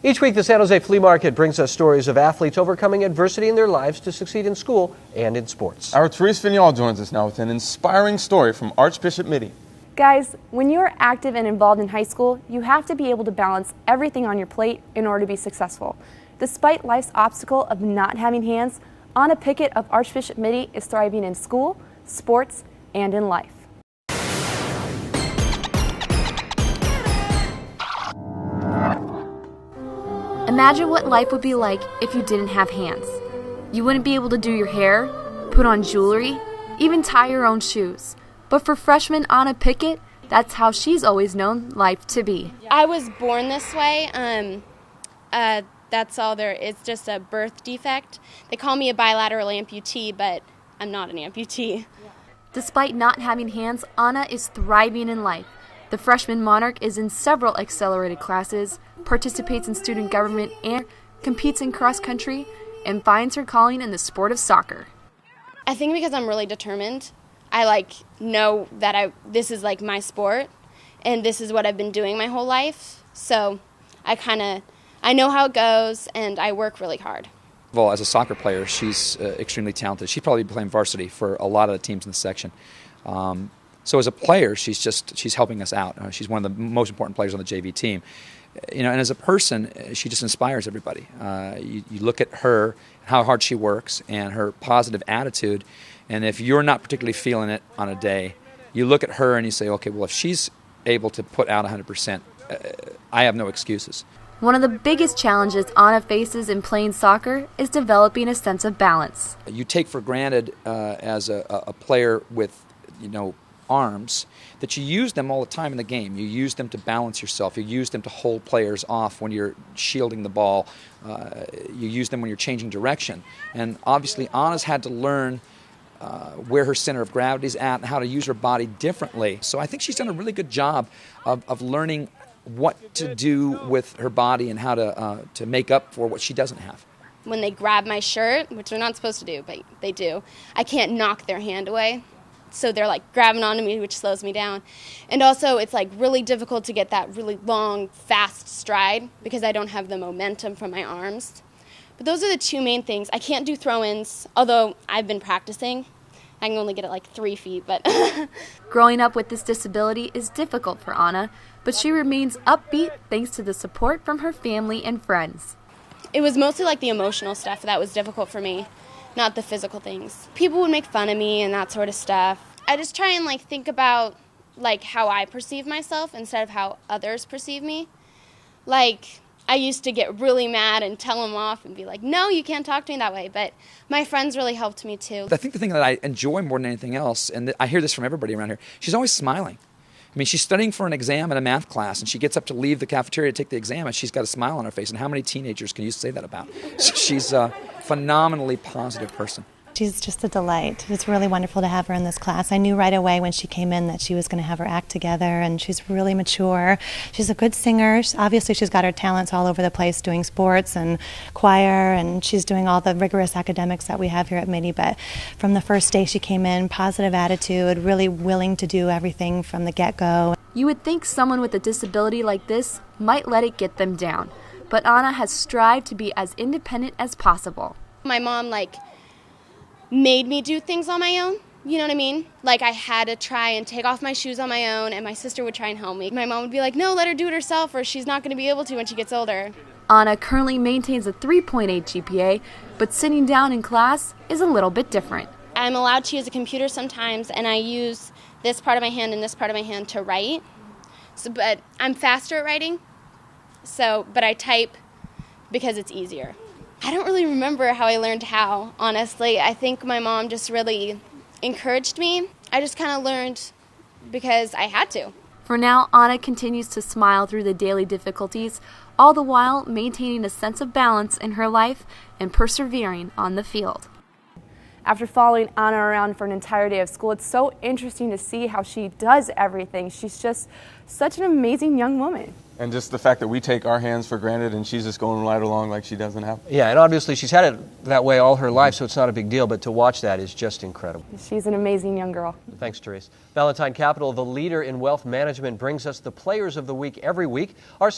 Each week, the San Jose Flea Market brings us stories of athletes overcoming adversity in their lives to succeed in school and in sports. Our Therese Vignal joins us now with an inspiring story from Archbishop Mitty. Guys, when you're active and involved in high school, you have to be able to balance everything on your plate in order to be successful. Despite life's obstacle of not having hands, Anna Pickett of Archbishop Mitty is thriving in school, sports, and in life. Imagine what life would be like if you didn't have hands. You wouldn't be able to do your hair, put on jewelry, even tie your own shoes. But for freshman Anna Pickett, that's how she's always known life to be. I was born this way. That's all there is, just a birth defect. They call me a bilateral amputee, but I'm not an amputee. Despite not having hands, Anna is thriving in life. The freshman monarch is in several accelerated classes, participates in student government, and competes in cross country, and finds her calling in the sport of soccer. I think because I'm really determined. I know that this is my sport, and this is what I've been doing my whole life. So I know how it goes, and I work really hard. Well, as a soccer player, she's extremely talented. She's probably playing varsity for a lot of the teams in the section. So as a player, she's helping us out. She's one of the most important players on the JV team. And as a person, she just inspires everybody. You look at her, how hard she works, and her positive attitude. And if you're not particularly feeling it on a day, you look at her and you say, okay, well, if she's able to put out 100%, I have no excuses. One of the biggest challenges Anna faces in playing soccer is developing a sense of balance. You take for granted as a player with, arms, that you use them all the time in the game. You use them to balance yourself. You use them to hold players off when you're shielding the ball. You use them when you're changing direction. And obviously Anna's had to learn where her center of gravity is at and how to use her body differently. So I think she's done a really good job of learning what to do with her body and how to make up for what she doesn't have. When they grab my shirt, which they're not supposed to do, but they do, I can't knock their hand away. So they're grabbing onto me, which slows me down. And also it's really difficult to get that really long, fast stride because I don't have the momentum from my arms. But those are the two main things. I can't do throw-ins, although I've been practicing. I can only get it 3 feet, but... Growing up with this disability is difficult for Anna, but she remains upbeat thanks to the support from her family and friends. It was mostly the emotional stuff that was difficult for me, not the physical things. People would make fun of me and that sort of stuff. I just try and think about how I perceive myself instead of how others perceive me. I used to get really mad and tell them off and be no, you can't talk to me that way. But my friends really helped me too. I think the thing that I enjoy more than anything else, and I hear this from everybody around here, she's always smiling. I mean, she's studying for an exam in a math class, and she gets up to leave the cafeteria to take the exam, and she's got a smile on her face. And how many teenagers can you say that about? So she's a phenomenally positive person. She's just a delight. It's really wonderful to have her in this class. I knew right away when she came in that she was going to have her act together, and she's really mature. She's a good singer. Obviously, she's got her talents all over the place doing sports and choir, and she's doing all the rigorous academics that we have here at Mitty. But from the first day she came in, positive attitude, really willing to do everything from the get-go. You would think someone with a disability like this might let it get them down, but Anna has strived to be as independent as possible. My mom, made me do things on my own, you know what I mean? I had to try and take off my shoes on my own, and my sister would try and help me. My mom would be no, let her do it herself, or she's not going to be able to when she gets older. Anna currently maintains a 3.8 GPA, but sitting down in class is a little bit different. I'm allowed to use a computer sometimes, and I use this part of my hand and this part of my hand to write. But I'm faster at writing, but I type because it's easier. I don't really remember how I learned how, honestly. I think my mom just really encouraged me. I just kind of learned because I had to. For now, Anna continues to smile through the daily difficulties, all the while maintaining a sense of balance in her life and persevering on the field. After following Anna around for an entire day of school, it's so interesting to see how she does everything. She's just such an amazing young woman. And just the fact that we take our hands for granted and she's just going right along like she doesn't have. Yeah, and obviously she's had it that way all her life, so it's not a big deal, but to watch that is just incredible. She's an amazing young girl. Thanks, Therese. Valentine Capital, the leader in wealth management, brings us the Players of the Week every week. Our